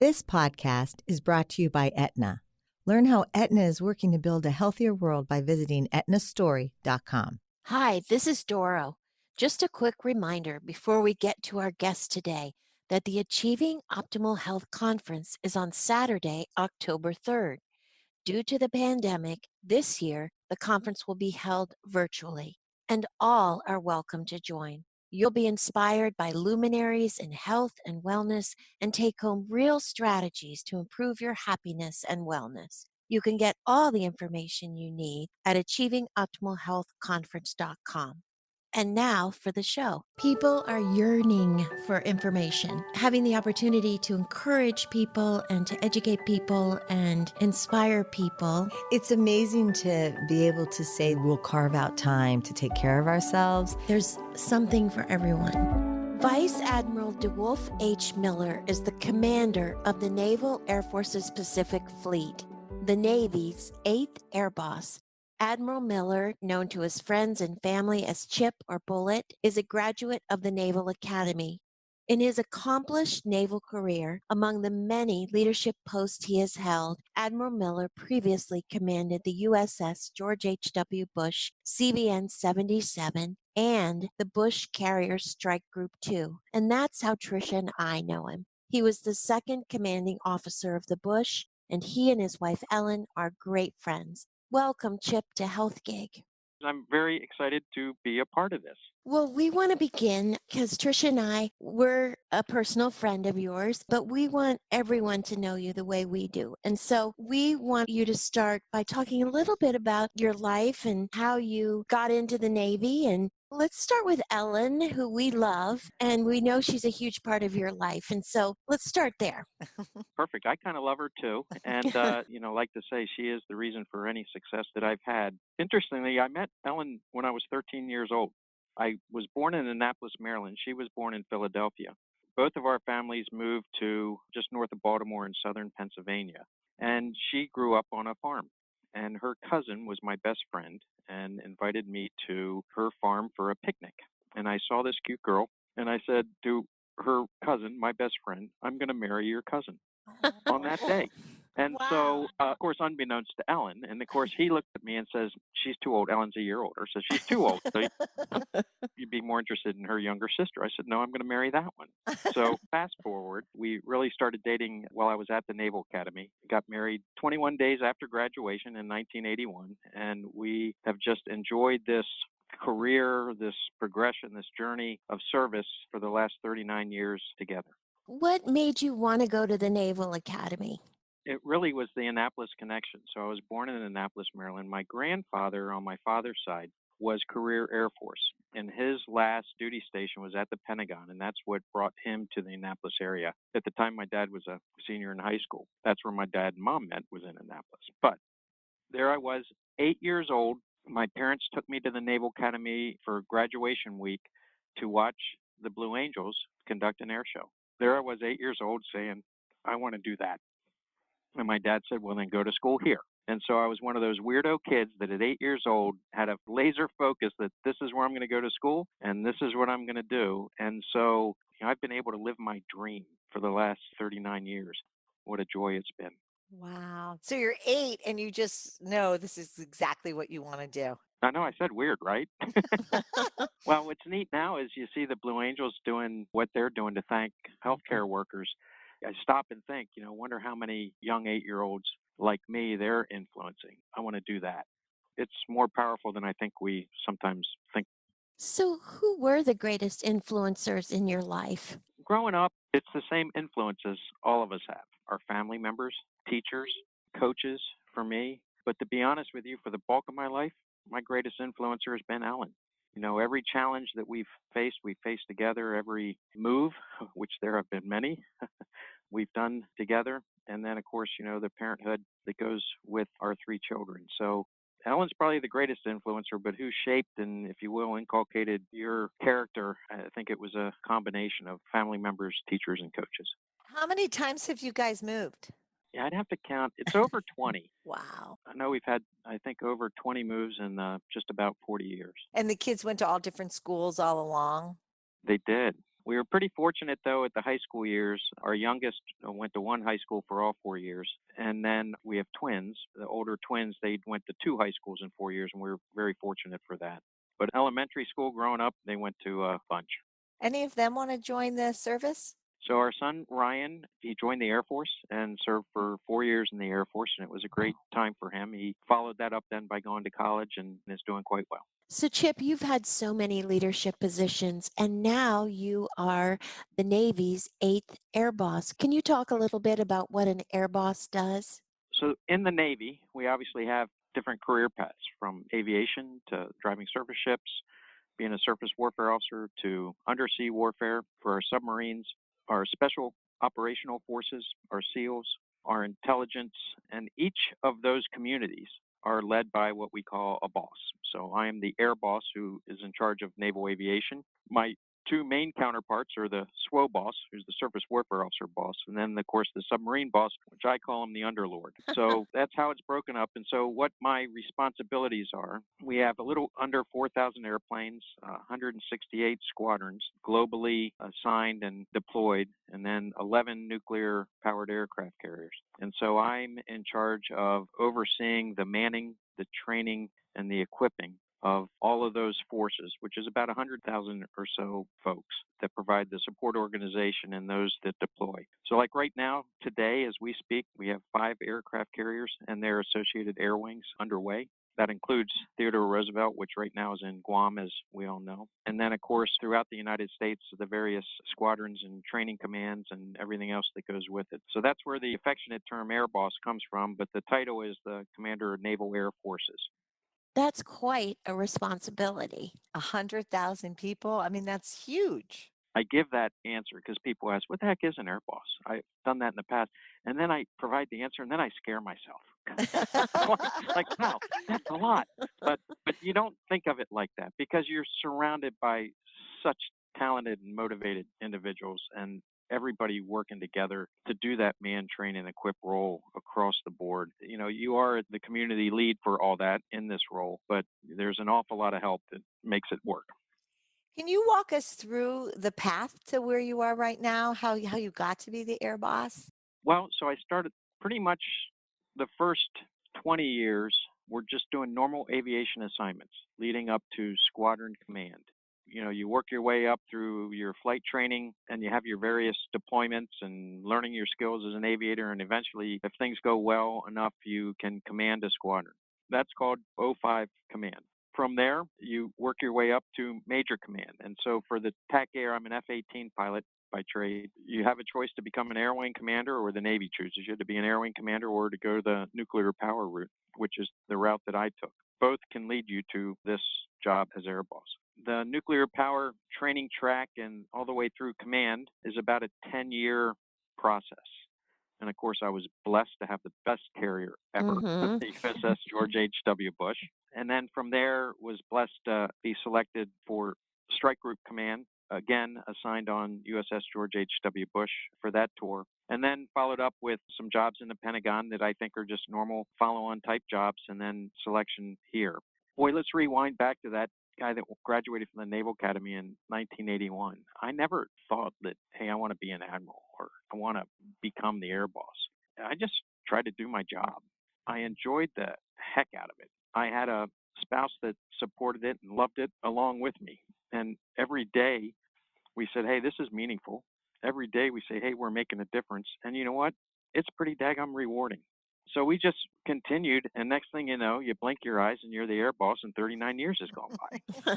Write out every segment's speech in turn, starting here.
This podcast is brought to you by Aetna. Learn how Aetna is working to build a healthier world by visiting aetnastory.com. Hi, this is Doro. Just a quick reminder before we get to our guest today that the Achieving Optimal Health Conference is on Saturday, October 3rd. Due to the pandemic, this year the conference will be held virtually, and all are welcome to join. You'll be inspired by luminaries in health and wellness and take home real strategies to improve your happiness and wellness. You can get all the information you need at achievingoptimalhealthconference.com. And now for the show. People are yearning for information, having the opportunity to encourage people and to educate people and inspire people. It's amazing to be able to say we'll carve out time to take care of ourselves. There's something for everyone. Vice Admiral DeWolfe H. Miller is the commander of the Naval Air Force's Pacific Fleet, the Navy's 8th Air Boss. Admiral Miller, known to his friends and family as Chip or Bullet, is a graduate of the Naval Academy. In his accomplished naval career, among the many leadership posts he has held, Admiral Miller previously commanded the USS George H.W. Bush CVN-77 and the Bush Carrier Strike Group 2. And that's how Tricia and I know him. He was the second commanding officer of the Bush, and he and his wife Ellen are great friends. Welcome, Chip, to Health Gig. I'm very excited to be a part of this. Well, we want to begin because Tricia and I, we're a personal friend of yours, but we want everyone to know you the way we do. And so we want you to start by talking a little bit about your life and how you got into the Navy. And let's start with Ellen, who we love, and we know she's a huge part of your life. And so let's start there. Perfect. I kind of love her too. And, like to say, she is the reason for any success that I've had. Interestingly, I met Ellen when I was 13 years old. I was born in Annapolis, Maryland. She was born in Philadelphia. Both of our families moved to just north of Baltimore in southern Pennsylvania. And she grew up on a farm. And her cousin was my best friend and invited me to her farm for a picnic. And I saw this cute girl, and I said to her cousin, my best friend, I'm going to marry your cousin on that day. And so, of course, unbeknownst to Ellen, and of course, he looked at me and says, she's too old. Ellen's a year older. So she's too old. So you'd be more interested in her younger sister. I said, no, I'm going to marry that one. So fast forward, we really started dating while I was at the Naval Academy. Got married 21 days after graduation in 1981. And we have just enjoyed this career, this progression, this journey of service for the last 39 years together. What made you want to go to the Naval Academy? It really was the Annapolis connection. So I was born in Annapolis, Maryland. My grandfather on my father's side was career Air Force, and his last duty station was at the Pentagon, and that's what brought him to the Annapolis area. At the time, my dad was a senior in high school. That's where my dad and mom met, was in Annapolis. But there I was, 8 years old. My parents took me to the Naval Academy for graduation week to watch the Blue Angels conduct an air show. There I was, 8 years old, saying, I want to do that. And my dad said, well, then go to school here. And so I was one of those weirdo kids that at 8 years old had a laser focus that this is where I'm going to go to school and this is what I'm going to do. And so I've been able to live my dream for the last 39 years. What a joy it's been. Wow. So you're 8 and you just know this is exactly what you want to do. I know I said weird, right? Well, what's neat now is you see the Blue Angels doing what they're doing to thank healthcare workers. I stop and think, wonder how many young 8-year-olds like me they're influencing. I want to do that. It's more powerful than I think we sometimes think. So, who were the greatest influencers in your life? Growing up, it's the same influences all of us have. Our family members, teachers, coaches for me. But to be honest with you, for the bulk of my life, my greatest influencer has been Ellen. Every challenge that we've faced together. Every move, which there have been many, we've done together. And then, of course, the parenthood that goes with our 3 children. So Ellen's probably the greatest influencer, but who shaped and, if you will, inculcated your character, I think it was a combination of family members, teachers, and coaches. How many times have you guys moved? Yeah, I'd have to count. It's over 20. Wow. I know we've had, I think, over 20 moves in just about 40 years. And the kids went to all different schools all along? They did. We were pretty fortunate, though, at the high school years. Our youngest went to one high school for all 4 years. And then we have twins. The older twins, they went to two high schools in 4 years, and we were very fortunate for that. But elementary school growing up, they went to a bunch. Any of them want to join the service? So our son, Ryan, he joined the Air Force and served for 4 years in the Air Force, and it was a great time for him. He followed that up then by going to college and is doing quite well. So, Chip, you've had so many leadership positions, and now you are the Navy's 8th Air Boss. Can you talk a little bit about what an Air Boss does? So in the Navy, we obviously have different career paths, from aviation to driving surface ships, being a surface warfare officer, to undersea warfare for our submarines, our special operational forces, our SEALs, our intelligence, and each of those communities are led by what we call a boss. So I am the air boss who is in charge of naval aviation. My two main counterparts are the SWO boss, who's the surface warfare officer boss, and then, of course, the submarine boss, which I call him the underlord. So that's how it's broken up. And so what my responsibilities are, we have a little under 4,000 airplanes, 168 squadrons globally assigned and deployed, and then 11 nuclear-powered aircraft carriers. And so I'm in charge of overseeing the manning, the training, and the equipping of all of those forces, which is about 100,000 or so folks that provide the support organization and those that deploy. So like right now, today, as we speak, we have 5 aircraft carriers and their associated air wings underway. That includes Theodore Roosevelt, which right now is in Guam, as we all know. And then, of course, throughout the United States, the various squadrons and training commands and everything else that goes with it. So that's where the affectionate term Air Boss comes from, but the title is the Commander of Naval Air Forces. That's quite a responsibility. 100,000 people? I mean, that's huge. I give that answer because people ask, what the heck is an air boss? I've done that in the past. And then I provide the answer, and then I scare myself. Wow, that's a lot. But you don't think of it like that because you're surrounded by such talented and motivated individuals and everybody working together to do that man, train, and equip role across the board. You know, you are the community lead for all that in this role, but there's an awful lot of help that makes it work. Can you walk us through the path to where you are right now, how you got to be the air boss? Well, so I started pretty much the first 20 years, we're just doing normal aviation assignments leading up to squadron command. You know, you work your way up through your flight training and you have your various deployments and learning your skills as an aviator. And eventually, if things go well enough, you can command a squadron. That's called O5 command. From there, you work your way up to major command. And so for the TAC Air, I'm an F-18 pilot by trade. You have a choice to become an air wing commander, or the Navy chooses you to be an air wing commander or to go the nuclear power route, which is the route that I took. Both can lead you to this job as air boss. The nuclear power training track and all the way through command is about a 10-year process. And of course, I was blessed to have the best carrier ever, the USS George H.W. Bush. And then from there was blessed to be selected for Strike Group Command, again assigned on USS George H.W. Bush for that tour. And then followed up with some jobs in the Pentagon that I think are just normal follow-on type jobs, and then selection here. Boy, let's rewind back to that guy that graduated from the Naval Academy in 1981. I never thought that, hey, I want to be an admiral or I want to become the air boss. I just tried to do my job. I enjoyed the heck out of it. I had a spouse that supported it and loved it along with me. And every day we said, hey, this is meaningful. Every day we say, hey, we're making a difference. And you know what? It's pretty daggum rewarding. So we just continued, and next thing you know, you blink your eyes and you're the air boss, and 39 years has gone by.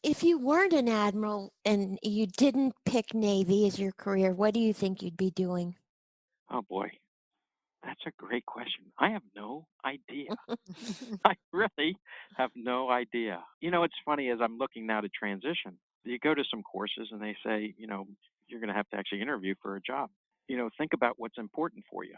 If you weren't an admiral and you didn't pick Navy as your career, what do you think you'd be doing? Oh, boy. That's a great question. I have no idea. I really have no idea. You know, it's funny as I'm looking now to transition, you go to some courses and they say, you know, you're going to have to actually interview for a job. You know, think about what's important for you.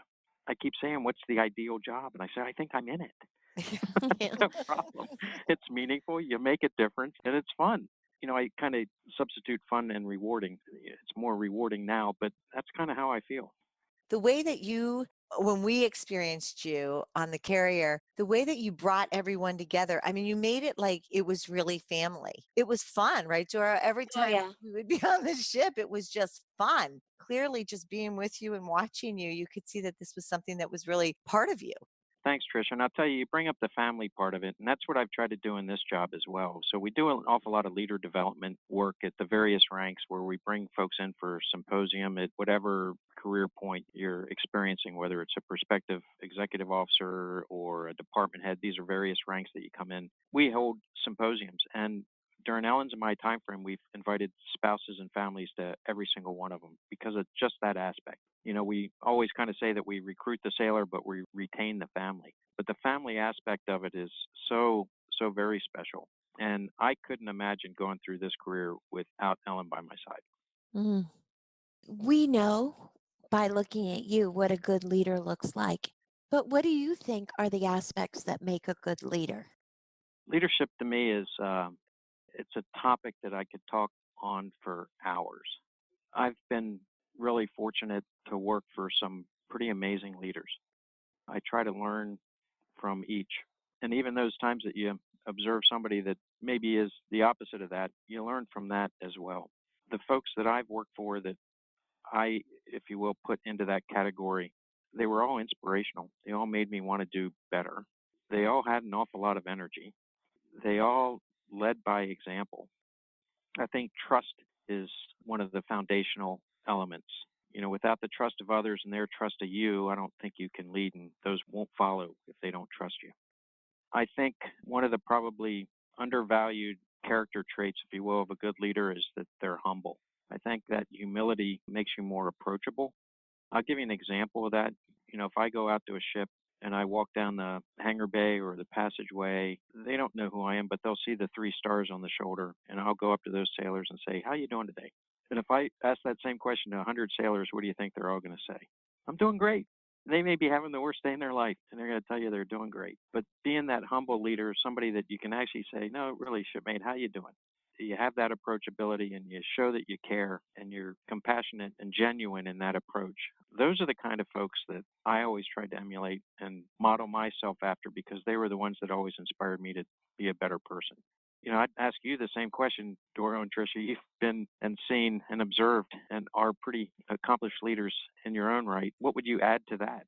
I keep saying, what's the ideal job? And I say, I think I'm in it. No problem. It's meaningful. You make a difference and it's fun. You know, I kind of substitute fun and rewarding. It's more rewarding now, but that's kind of how I feel. The way that you when we experienced you on the carrier, the way that you brought everyone together, I mean, you made it like it was really family. It was fun, right, Dora? Every Oh, time yeah. we would be on the ship, it was just fun. Clearly, just being with you and watching you, you could see that this was something that was really part of you. Thanks, Trish. And I'll tell you, you bring up the family part of it, and that's what I've tried to do in this job as well. So we do an awful lot of leader development work at the various ranks where we bring folks in for symposium at whatever career point you're experiencing, whether it's a prospective executive officer or a department head. These are various ranks that you come in. We hold symposiums, and during Ellen's and my time frame, we've invited spouses and families to every single one of them because of just that aspect. We always kind of say that we recruit the sailor, but we retain the family. But the family aspect of it is so, so very special. And I couldn't imagine going through this career without Ellen by my side. Mm. We know by looking at you what a good leader looks like. But what do you think are the aspects that make a good leader? Leadership to me is it's a topic that I could talk on for hours. I've been really fortunate to work for some pretty amazing leaders. I try to learn from each. And even those times that you observe somebody that maybe is the opposite of that, you learn from that as well. The folks that I've worked for that I, if you will, put into that category, they were all inspirational. They all made me want to do better. They all had an awful lot of energy. They all led by example. I think trust is one of the foundational elements. Without the trust of others and their trust of you, I don't think you can lead, and those won't follow if they don't trust you. I think one of the probably undervalued character traits, if you will, of a good leader is that they're humble. I think that humility makes you more approachable. I'll give you an example of that. If I go out to a ship and I walk down the hangar bay or the passageway, they don't know who I am, but they'll see the 3 stars on the shoulder, and I'll go up to those sailors and say, "How you doing today?" And if I ask that same question to 100 sailors, what do you think they're all going to say? "I'm doing great." They may be having the worst day in their life, and they're going to tell you they're doing great. But being that humble leader, somebody that you can actually say, "No, really, shipmate, how you doing?" You have that approachability and you show that you care and you're compassionate and genuine in that approach. Those are the kind of folks that I always tried to emulate and model myself after because they were the ones that always inspired me to be a better person. I'd ask you the same question, Doro and Tricia. You've been and seen and observed and are pretty accomplished leaders in your own right. What would you add to that?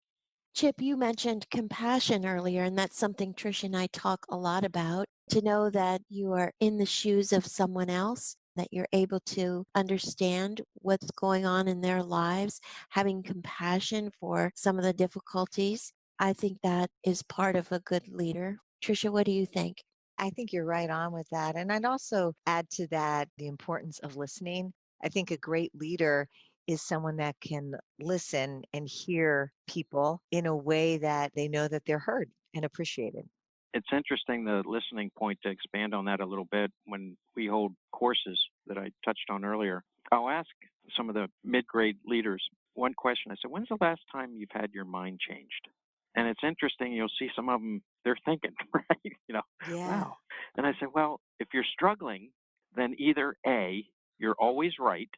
Chip, you mentioned compassion earlier, and that's something Trish and I talk a lot about. To know that you are in the shoes of someone else, that you're able to understand what's going on in their lives, having compassion for some of the difficulties. I think that is part of a good leader. Tricia, what do you think? I think you're right on with that. And I'd also add to that the importance of listening. I think a great leader is someone that can listen and hear people in a way that they know that they're heard and appreciated. It's interesting, the listening point, to expand on that a little bit. When we hold courses that I touched on earlier, I'll ask some of the mid-grade leaders one question. I said, "When's the last time you've had your mind changed?" And it's interesting, you'll see some of them, they're thinking, right? Yeah. Wow. And I said, well, if you're struggling, then either A, you're always right,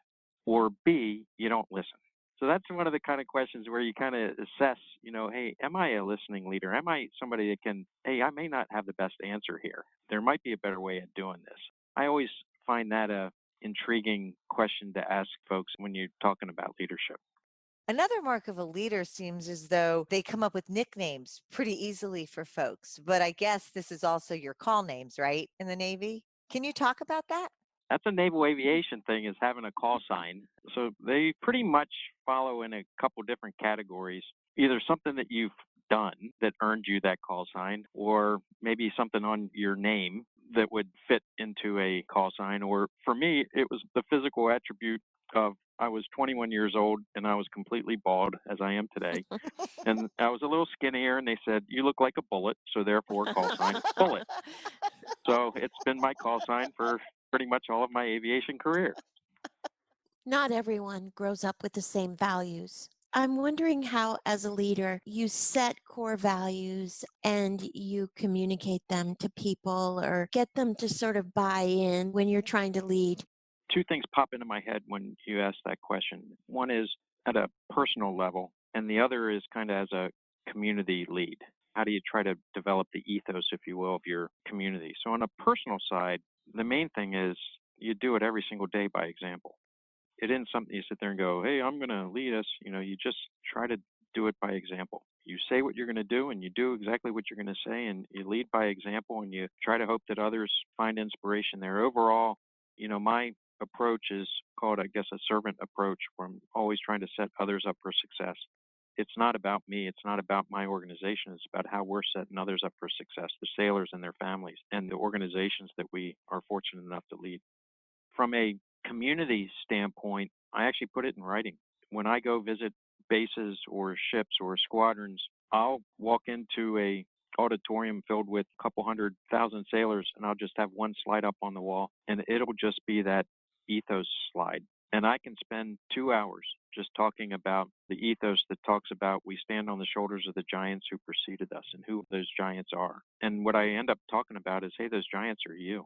or B, you don't listen. So that's one of the kind of questions where you kind of assess, hey, am I a listening leader? Am I somebody that can, hey, I may not have the best answer here. There might be a better way of doing this. I always find that a intriguing question to ask folks when you're talking about leadership. Another mark of a leader seems as though they come up with nicknames pretty easily for folks. But I guess this is also your call names, right? In the Navy. Can you talk about that? That's a naval aviation thing, is having a call sign. So they pretty much follow in a couple different categories, either something that you've done that earned you that call sign, or maybe something on your name that would fit into a call sign. Or for me, it was the physical attribute of I was 21 years old and I was completely bald, as I am today. And I was a little skinnier, and they said, "You look like a bullet," so therefore call sign bullet. So it's been my call sign for pretty much all of my aviation career. Not everyone grows up with the same values. I'm wondering how, as a leader, you set core values and you communicate them to people or get them to sort of buy in when you're trying to lead. Two things pop into my head when you ask that question. One is at a personal level. and the other is kind of as a community lead. How do you try to develop the ethos, if you will, of your community? So on a personal side, the main thing is you do it every single day by example. It isn't something you sit there and go, hey, I'm going to lead us. You just try to do it by example. You say what you're going to do and you do exactly what you're going to say, and you lead by example, and you try to hope that others find inspiration there. Overall, my approach is called, I guess, a servant approach, where I'm always trying to set others up for success. It's not about me. It's not about my organization. It's about how we're setting others up for success, the sailors and their families, and the organizations that we are fortunate enough to lead. From a community standpoint, I actually put it in writing. When I go visit bases or ships or squadrons, I'll walk into a auditorium filled with a couple 100,000 sailors, and I'll just have one slide up on the wall, and it'll just be that ethos slide. And I can spend 2 hours just talking about the ethos that talks about we stand on the shoulders of the giants who preceded us and who those giants are. And what I end up talking about is, hey, those giants are you.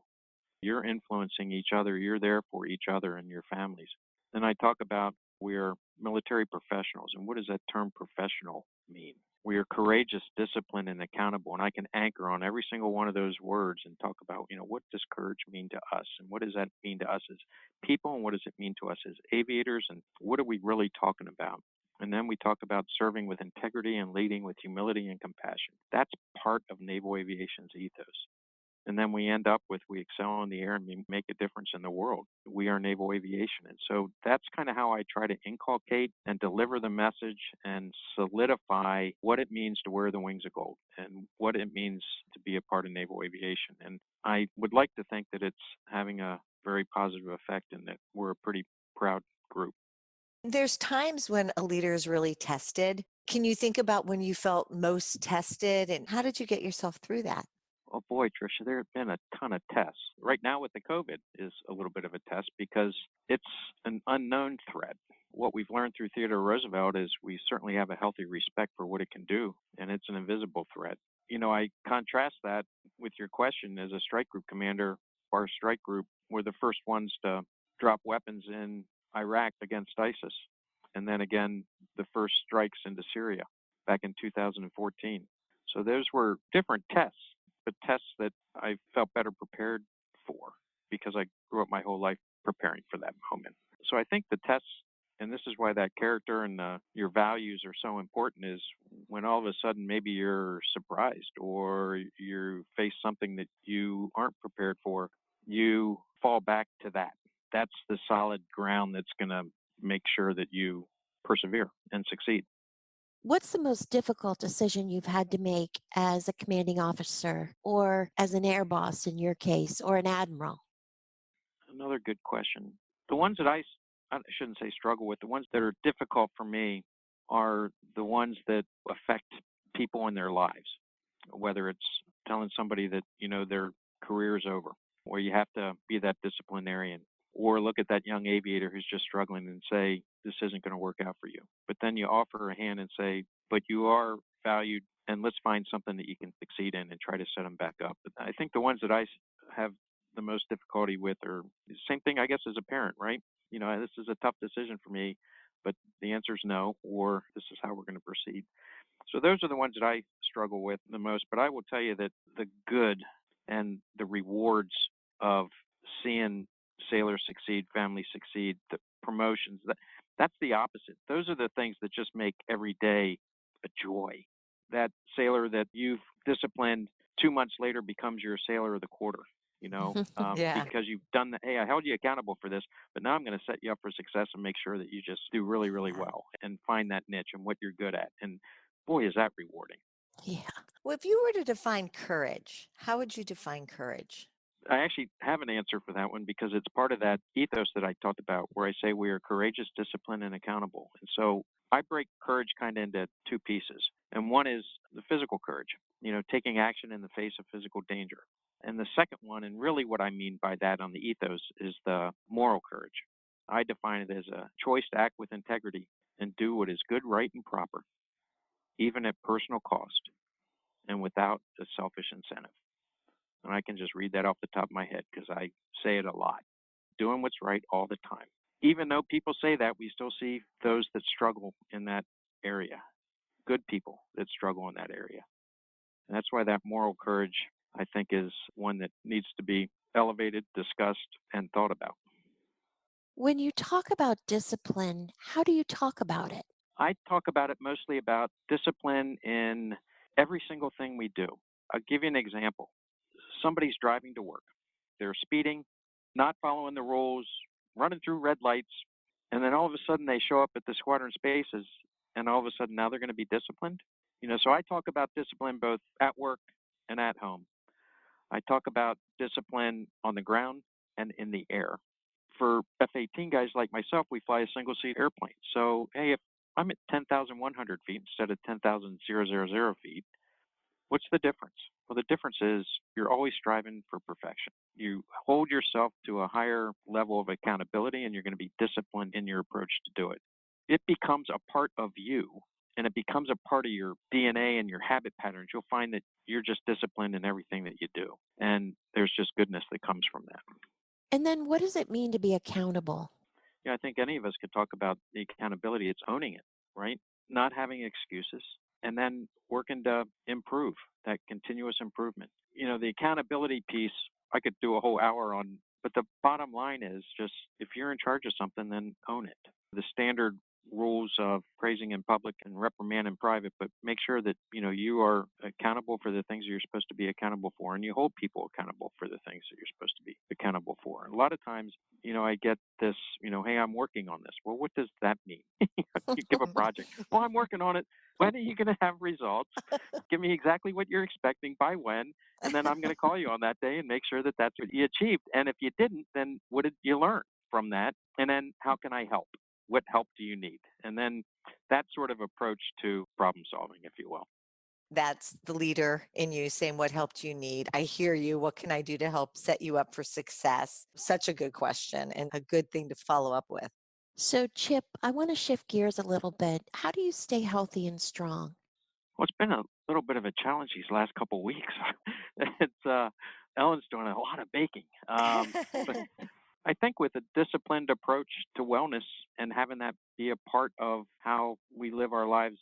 You're influencing each other. You're there for each other and your families. Then I talk about we're military professionals. And what does that term professional mean? We are courageous, disciplined, and accountable. And I can anchor on every single one of those words and talk about, what does courage mean to us? And what does that mean to us as people? And what does it mean to us as aviators? And what are we really talking about? And then we talk about serving with integrity and leading with humility and compassion. That's part of naval aviation's ethos. And then we end up with we excel in the air and we make a difference in the world. We are naval aviation. And so that's kind of how I try to inculcate and deliver the message and solidify what it means to wear the wings of gold and what it means to be a part of naval aviation. And I would like to think that it's having a very positive effect and that we're a pretty proud group. There's times when a leader is really tested. Can you think about when you felt most tested and how did you get yourself through that? Oh boy, Tricia, there have been a ton of tests. Right now with the COVID is a little bit of a test because it's an unknown threat. What we've learned through Theodore Roosevelt is we certainly have a healthy respect for what it can do, and it's an invisible threat. I contrast that with your question as a strike group commander. Our strike group were the first ones to drop weapons in Iraq against ISIS, and then again, the first strikes into Syria back in 2014. So those were different tests, but tests that I felt better prepared for because I grew up my whole life preparing for that moment. So I think the tests, and this is why that character and your values are so important, is when all of a sudden maybe you're surprised or you face something that you aren't prepared for, you fall back to that. That's the solid ground that's going to make sure that you persevere and succeed. What's the most difficult decision you've had to make as a commanding officer or as an air boss in your case or an admiral? Another good question. The ones that I shouldn't say struggle with, the ones that are difficult for me are the ones that affect people in their lives, whether it's telling somebody that, their career is over, or you have to be that disciplinarian, or look at that young aviator who's just struggling and say, this isn't going to work out for you. But then you offer a hand and say, but you are valued, and let's find something that you can succeed in and try to set them back up. But I think the ones that I have the most difficulty with are the same thing, I guess, as a parent, right? This is a tough decision for me, but the answer is no, or this is how we're going to proceed. So those are the ones that I struggle with the most. But I will tell you that the good and the rewards of seeing sailors succeed, families succeed, the promotions, that's the opposite. Those are the things that just make every day a joy. That sailor that you've disciplined 2 months later becomes your sailor of the quarter. Yeah. Because you've done the, hey, I held you accountable for this, but now I'm going to set you up for success and make sure that you just do really, really well and find that niche and what you're good at. And boy, is that rewarding. Yeah. Well, if you were to define courage, how would you define courage? I actually have an answer for that one because it's part of that ethos that I talked about where I say we are courageous, disciplined, and accountable. And so I break courage kind of into two pieces. And one is the physical courage, taking action in the face of physical danger. And the second one, and really what I mean by that on the ethos, is the moral courage. I define it as a choice to act with integrity and do what is good, right, and proper, even at personal cost and without a selfish incentive. And I can just read that off the top of my head because I say it a lot. Doing what's right all the time. Even though people say that, we still see those that struggle in that area, good people that struggle in that area. And that's why that moral courage, I think, is one that needs to be elevated, discussed, and thought about. When you talk about discipline, how do you talk about it? I talk about it mostly about discipline in every single thing we do. I'll give you an example. Somebody's driving to work. They're speeding, not following the rules, running through red lights, and then all of a sudden they show up at the squadron spaces, and all of a sudden now they're going to be disciplined. So I talk about discipline both at work and at home. I talk about discipline on the ground and in the air. For F-18 guys like myself, we fly a single-seat airplane. So, hey, if I'm at 10,100 feet instead of 10,000 feet, what's the difference? Well, the difference is you're always striving for perfection. You hold yourself to a higher level of accountability, and you're going to be disciplined in your approach to do it. It becomes a part of you, and it becomes a part of your DNA and your habit patterns. You'll find that you're just disciplined in everything that you do, and there's just goodness that comes from that. And then what does it mean to be accountable? I think any of us could talk about the accountability. It's owning it, right? Not having excuses, and then working to improve, that continuous improvement. The accountability piece, I could do a whole hour on, but the bottom line is just if you're in charge of something, then own it. The standard rules of praising in public and reprimand in private, but make sure that you are accountable for the things that you're supposed to be accountable for, and you hold people accountable for the things that you're supposed to be accountable for. And a lot of times, I get this, hey, I'm working on this. Well, what does that mean? You give a project. Well, I'm working on it. When are you going to have results? Give me exactly what you're expecting by when, and then I'm going to call you on that day and make sure that that's what you achieved. And if you didn't, then what did you learn from that? And then how can I help? What help do you need? And then that sort of approach to problem solving, if you will. That's the leader in you saying, what help do you need? I hear you. What can I do to help set you up for success? Such a good question and a good thing to follow up with. So, Chip, I want to shift gears a little bit. How do you stay healthy and strong? Well, it's been a little bit of a challenge these last couple of weeks. Ellen's doing a lot of baking. But I think with a disciplined approach to wellness and having that be a part of how we live our lives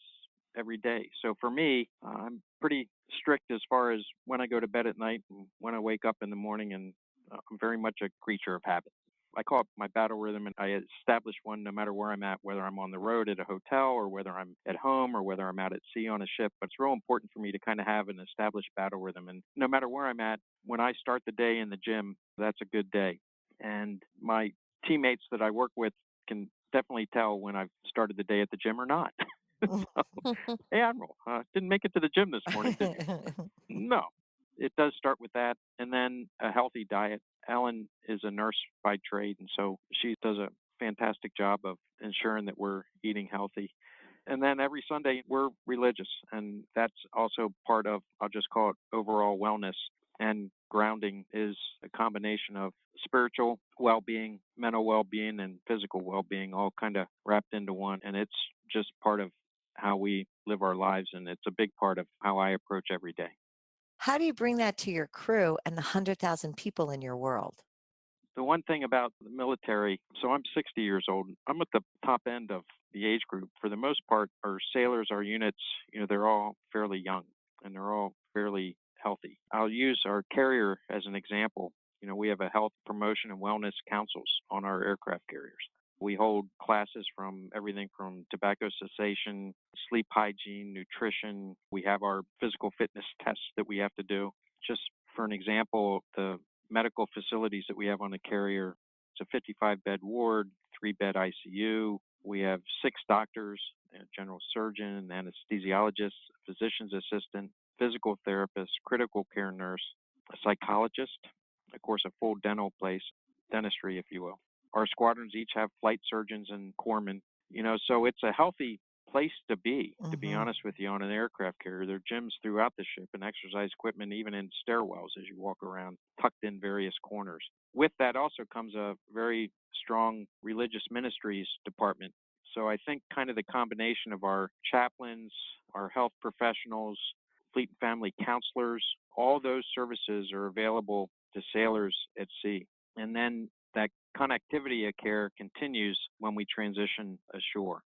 every day. So for me, I'm pretty strict as far as when I go to bed at night and when I wake up in the morning, and I'm very much a creature of habit. I call it my battle rhythm, and I establish one no matter where I'm at, whether I'm on the road at a hotel or whether I'm at home or whether I'm out at sea on a ship. But it's real important for me to kind of have an established battle rhythm. And no matter where I'm at, when I start the day in the gym, that's a good day. And my teammates that I work with can definitely tell when I've started the day at the gym or not. So, hey, Admiral, didn't make it to the gym this morning, did you? No, it does start with that. And then a healthy diet. Ellen is a nurse by trade, and so she does a fantastic job of ensuring that we're eating healthy. And then every Sunday, we're religious, and that's also part of, I'll just call it overall wellness. And grounding is a combination of spiritual well-being, mental well-being, and physical well-being all kind of wrapped into one. And it's just part of how we live our lives, and it's a big part of how I approach every day. How do you bring that to your crew and the 100,000 people in your world? The one thing about the military, so I'm 60 years old. I'm at the top end of the age group. For the most part, our sailors, our units, they're all fairly young and they're all fairly healthy. I'll use our carrier as an example. We have a health promotion and wellness councils on our aircraft carriers. We hold classes from everything from tobacco cessation, sleep hygiene, nutrition. We have our physical fitness tests that we have to do. Just for an example, the medical facilities that we have on the carrier, it's a 55-bed ward, 3-bed ICU. We have 6 doctors, a general surgeon, an anesthesiologist, physician's assistant, physical therapist, critical care nurse, a psychologist, of course, a full dental place, dentistry, if you will. Our squadrons each have flight surgeons and corpsmen, so it's a healthy place to be honest with you, on an aircraft carrier. There are gyms throughout the ship and exercise equipment, even in stairwells as you walk around, tucked in various corners. With that also comes a very strong religious ministries department. So I think kind of the combination of our chaplains, our health professionals, fleet and family counselors, all those services are available to sailors at sea. And then that connectivity of care continues when we transition ashore.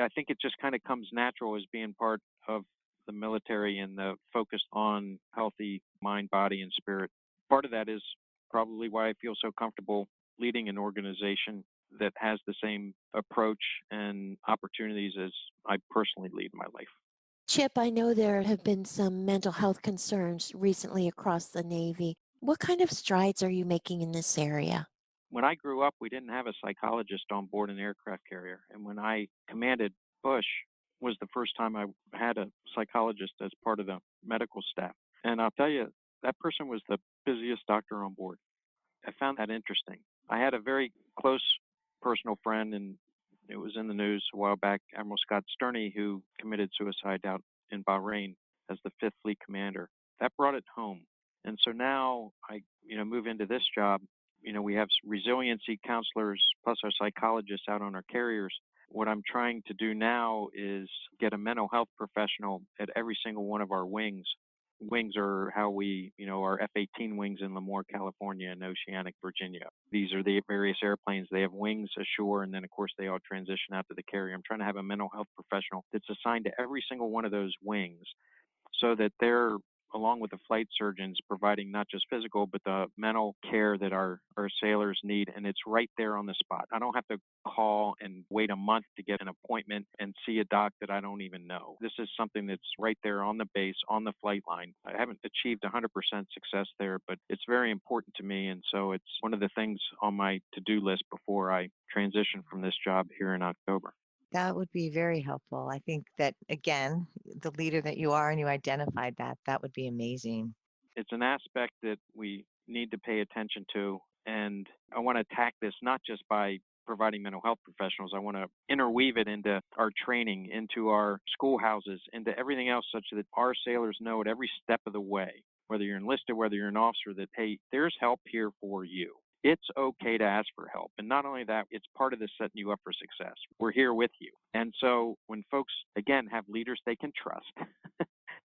I think it just kind of comes natural as being part of the military and the focus on healthy mind, body, and spirit. Part of that is probably why I feel so comfortable leading an organization that has the same approach and opportunities as I personally lead my life. Chip, I know there have been some mental health concerns recently across the Navy. What kind of strides are you making in this area? When I grew up, we didn't have a psychologist on board an aircraft carrier. And when I commanded Bush was the first time I had a psychologist as part of the medical staff. And I'll tell you, that person was the busiest doctor on board. I found that interesting. I had a very close personal friend, and it was in the news a while back, Admiral Scott Sterney, who committed suicide out in Bahrain as the Fifth Fleet Commander. That brought it home. And so now I, move into this job. We have resiliency counselors plus our psychologists out on our carriers. What I'm trying to do now is get a mental health professional at every single one of our wings. Wings are how we, our F-18 wings in Lemoore, California, and Oceanic, Virginia. These are the various airplanes. They have wings ashore, and then, of course, they all transition out to the carrier. I'm trying to have a mental health professional that's assigned to every single one of those wings so that they're, along with the flight surgeons, providing not just physical, but the mental care that our sailors need. And it's right there on the spot. I don't have to call and wait a month to get an appointment and see a doc that I don't even know. This is something that's right there on the base, on the flight line. I haven't achieved 100% success there, but it's very important to me. And so it's one of the things on my to-do list before I transition from this job here in October. That would be very helpful. I think that, again, the leader that you are and you identified that, that would be amazing. It's an aspect that we need to pay attention to. And I want to attack this not just by providing mental health professionals. I want to interweave it into our training, into our schoolhouses, into everything else such that our sailors know at every step of the way, whether you're enlisted, whether you're an officer, that, hey, there's help here for you. It's okay to ask for help. And not only that, it's part of the setting you up for success. We're here with you. And so when folks, again, have leaders they can trust,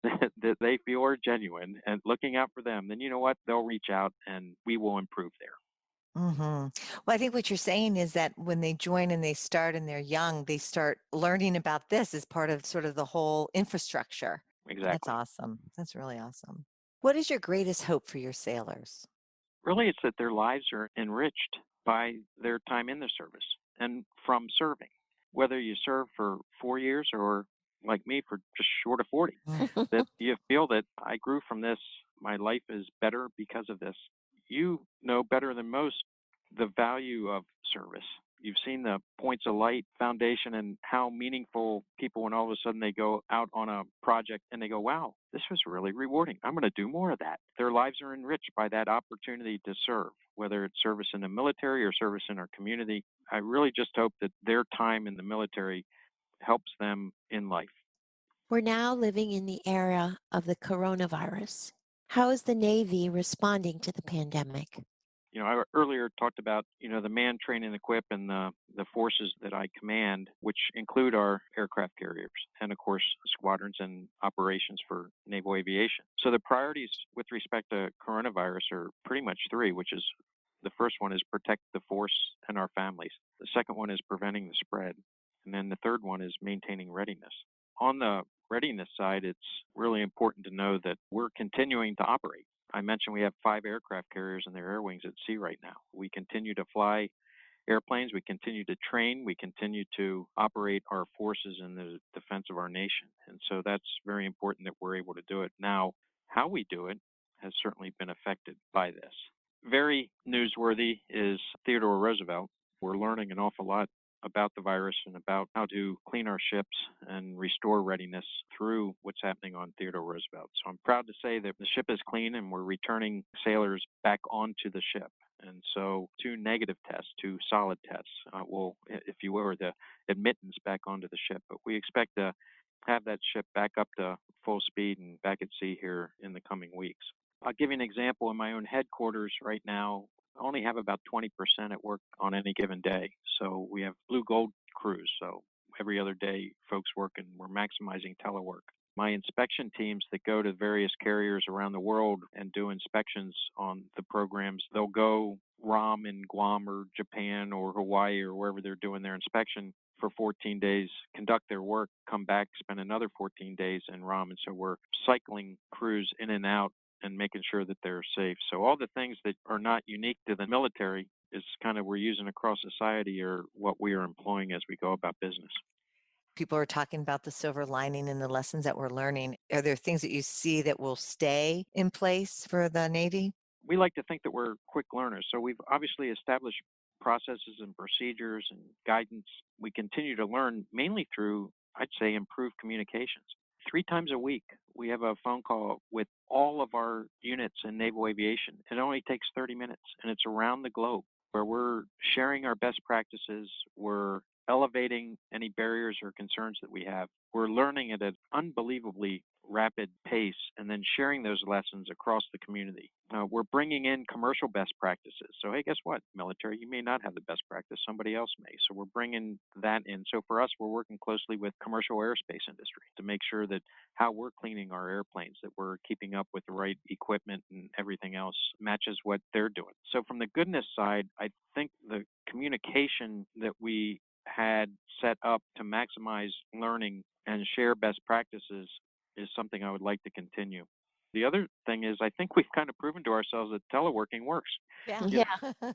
that they feel are genuine and looking out for them, then you know what? They'll reach out and we will improve there. Well, I think what you're saying is that when they join and they start and they're young, they start learning about this as part of sort of the whole infrastructure. Exactly. That's awesome. That's really awesome. What is your greatest hope for your sailors? Really, it's that their lives are enriched by their time in the service and from serving. Whether you serve for 4 years or like me for just short of 40, that you feel that I grew from this, my life is better because of this. You know better than most the value of service. You've seen the Points of Light Foundation and how meaningful people, when all of a sudden they go out on a project and they go, wow, this was really rewarding. I'm going to do more of that. Their lives are enriched by that opportunity to serve, whether it's service in the military or service in our community. I really just hope that their time in the military helps them in life. We're now living in the era of the coronavirus. How is the Navy responding to the pandemic? I earlier talked about, the man, train, and equip and the forces that I command, which include our aircraft carriers and, of course, squadrons and operations for Naval Aviation. So the priorities with respect to coronavirus are pretty much three, which is the first one is protect the force and our families. The second one is preventing the spread. And then the third one is maintaining readiness. On the readiness side, it's really important to know that we're continuing to operate. I mentioned we have 5 aircraft carriers and their air wings at sea right now. We continue to fly airplanes. We continue to train. We continue to operate our forces in the defense of our nation. And so that's very important that we're able to do it. Now, how we do it has certainly been affected by this. Very newsworthy is Theodore Roosevelt. We're learning an awful lot about the virus and about how to clean our ships and restore readiness through what's happening on Theodore Roosevelt. So I'm proud to say that the ship is clean and we're returning sailors back onto the ship. And so 2 negative tests, 2 solid tests will, if you will, the admittance back onto the ship. But we expect to have that ship back up to full speed and back at sea here in the coming weeks. I'll give you an example. In my own headquarters right now, I only have about 20% at work on any given day. So we have blue gold crews. So every other day, folks work and we're maximizing telework. My inspection teams that go to various carriers around the world and do inspections on the programs, they'll go ROM in Guam or Japan or Hawaii or wherever they're doing their inspection for 14 days, conduct their work, come back, spend another 14 days in ROM. And so we're cycling crews in and out and making sure that they're safe. So all the things that are not unique to the military is kind of we're using across society or what we are employing as we go about business. People are talking about the silver lining and the lessons that we're learning. Are there things that you see that will stay in place for the Navy? We like to think that we're quick learners. So we've obviously established processes and procedures and guidance. We continue to learn mainly through, I'd say, improved communications. 3 times a week, we have a phone call with all of our units in naval aviation. It only takes 30 minutes, and it's around the globe where we're sharing our best practices. We're elevating any barriers or concerns that we have. We're learning at an unbelievably rapid pace and then sharing those lessons across the community. We're bringing in commercial best practices. So, hey, guess what? Military, you may not have the best practice. Somebody else may. So we're bringing that in. So for us, we're working closely with commercial aerospace industry to make sure that how we're cleaning our airplanes, that we're keeping up with the right equipment and everything else matches what they're doing. So from the goodness side, I think the communication that we had set up to maximize learning and share best practices is something I would like to continue. The other thing is I think we've kind of proven to ourselves that teleworking works. Yeah. You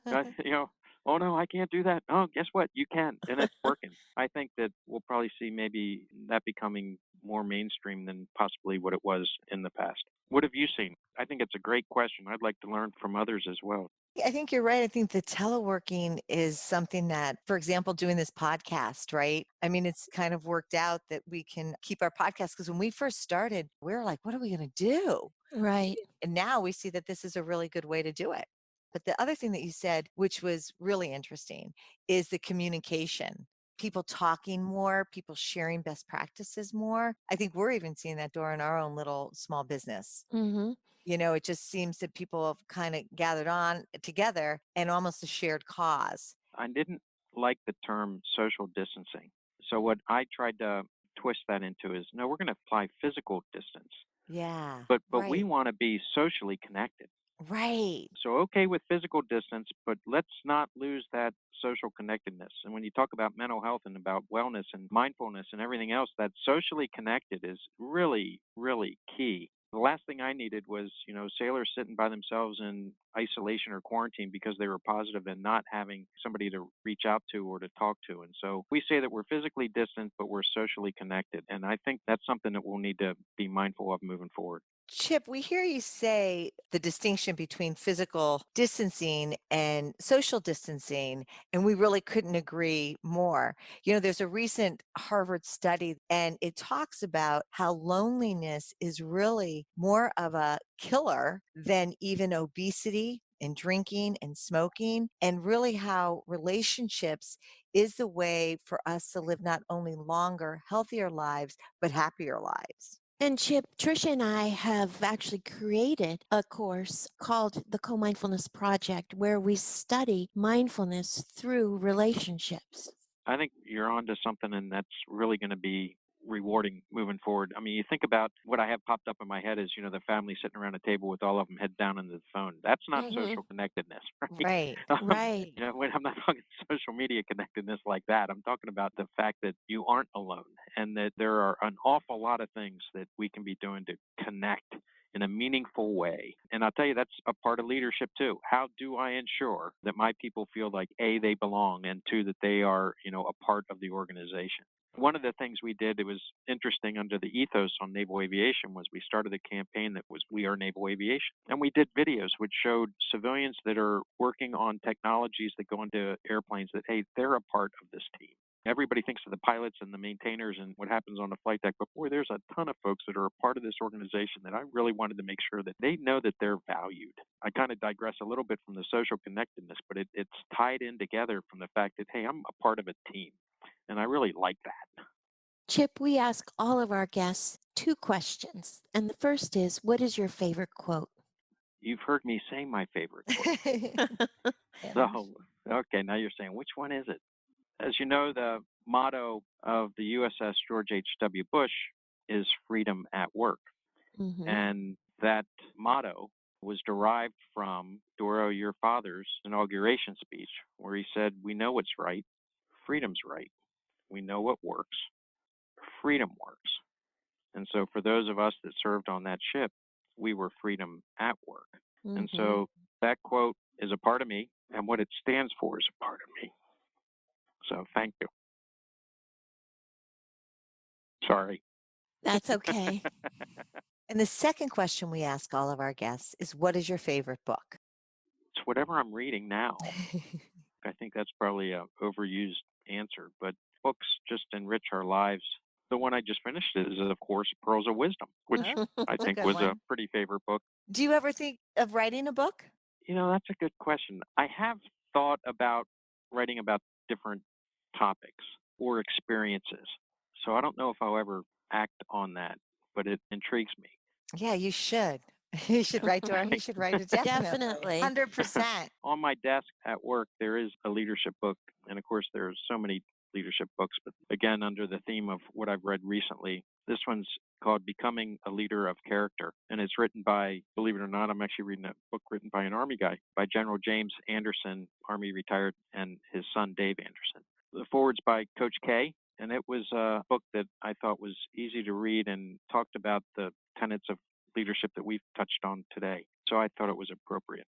Yeah. know, oh no, I can't do that. Oh, guess what? You can, and it's working. I think that we'll probably see maybe that becoming more mainstream than possibly what it was in the past. What have you seen? I think it's a great question. I'd like to learn from others as well. I think you're right. I think the teleworking is something that, for example, doing this podcast, right? I mean, it's kind of worked out that we can keep our podcast because when we first started, we were like, what are we going to do? Right. And now we see that this is a really good way to do it. But the other thing that you said, which was really interesting, is the communication. People talking more, people sharing best practices more. I think we're even seeing that during our own little small business. Mm-hmm. It just seems that people have kind of gathered on together and almost a shared cause. I didn't like the term social distancing. So what I tried to twist that into is no, we're going to apply physical distance, Yeah, but we right, want to be socially connected. right. So okay with physical distance, but let's not lose that social connectedness. And when you talk about mental health and about wellness and mindfulness and everything else, that socially connected is really, really key. The last thing I needed was, sailors sitting by themselves in isolation or quarantine because they were positive and not having somebody to reach out to or to talk to. And so we say that we're physically distant, but we're socially connected. And I think that's something that we'll need to be mindful of moving forward. Chip, we hear you say the distinction between physical distancing and social distancing, and we really couldn't agree more. There's a recent Harvard study, and it talks about how loneliness is really more of a killer than even obesity and drinking and smoking, and really how relationships is the way for us to live not only longer, healthier lives, but happier lives. And Chip, Trisha and I have actually created a course called the Co-Mindfulness Project where we study mindfulness through relationships. I think you're onto something, and that's really going to be rewarding moving forward. I mean, you think about what I have popped up in my head is, the family sitting around a table with all of them head down into the phone. That's not Mm-hmm. social connectedness, right? Right. Right. When I'm not talking social media connectedness like that. I'm talking about the fact that you aren't alone and that there are an awful lot of things that we can be doing to connect in a meaningful way. And I'll tell you, that's a part of leadership too. How do I ensure that my people feel like A, they belong, and two, that they are, a part of the organization? One of the things we did, it was interesting under the ethos on naval aviation, was we started a campaign that was We Are Naval Aviation. And we did videos which showed civilians that are working on technologies that go into airplanes that, hey, they're a part of this team. Everybody thinks of the pilots and the maintainers and what happens on the flight deck, but boy, there's a ton of folks that are a part of this organization that I really wanted to make sure that they know that they're valued. I kind of digress a little bit from the social connectedness, but it's tied in together from the fact that, hey, I'm a part of a team. And I really like that. Chip, we ask all of our guests 2 questions. And the first is, what is your favorite quote? You've heard me say my favorite quote. Yeah. So, okay, now you're saying, which one is it? As you know, the motto of the USS George H.W. Bush is freedom at work. Mm-hmm. And that motto was derived from Doro, your father's inauguration speech, where he said, we know what's right, freedom's right. We know what works. Freedom works. And so for those of us that served on that ship, we were freedom at work. And so that quote is a part of me, and what it stands for is a part of me. So thank you. Sorry. That's okay. And the second question we ask all of our guests is, what is your favorite book? It's whatever I'm reading now. I think that's probably an overused answer, but books just enrich our lives. The one I just finished is, of course, Pearls of Wisdom, which I think Good was a one. pretty favorite book. Do you ever think of writing a book? That's a good question. I have thought about writing about different topics or experiences. So I don't know if I'll ever act on that, but it intrigues me. Yeah, you should. You should write to her. You should write it Definitely. 100%. On my desk at work, there is a leadership book. And of course, there's so many leadership books. But again, under the theme of what I've read recently, this one's called Becoming a Leader of Character. And it's written by, believe it or not, I'm actually reading a book written by an Army guy, by General James Anderson, Army retired, and his son, Dave Anderson. The foreword's by Coach K. And it was a book that I thought was easy to read and talked about the tenets of leadership that we've touched on today. So I thought it was appropriate.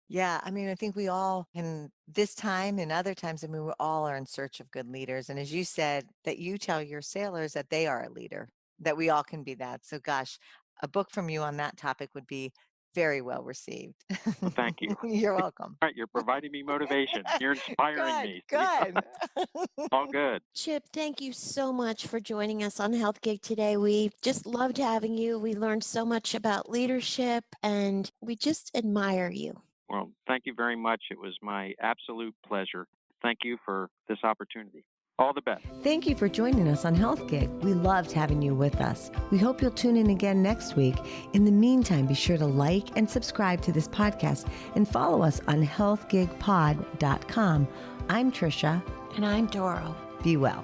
Yeah, I mean, I think we all, in this time and other times, I mean, we all are in search of good leaders. And as you said, that you tell your sailors that they are a leader, that we all can be that. So, gosh, a book from you on that topic would be very well received. Well, thank you. You're welcome. All right, you're providing me motivation. You're inspiring me. Good. All good. Chip, thank you so much for joining us on Health Gig today. We just loved having you. We learned so much about leadership, and we just admire you. Well, thank you very much. It was my absolute pleasure. Thank you for this opportunity. All the best. Thank you for joining us on Health Gig. We loved having you with us. We hope you'll tune in again next week. In the meantime, be sure to like and subscribe to this podcast and follow us on healthgigpod.com. I'm Tricia. And I'm Doro. Be well.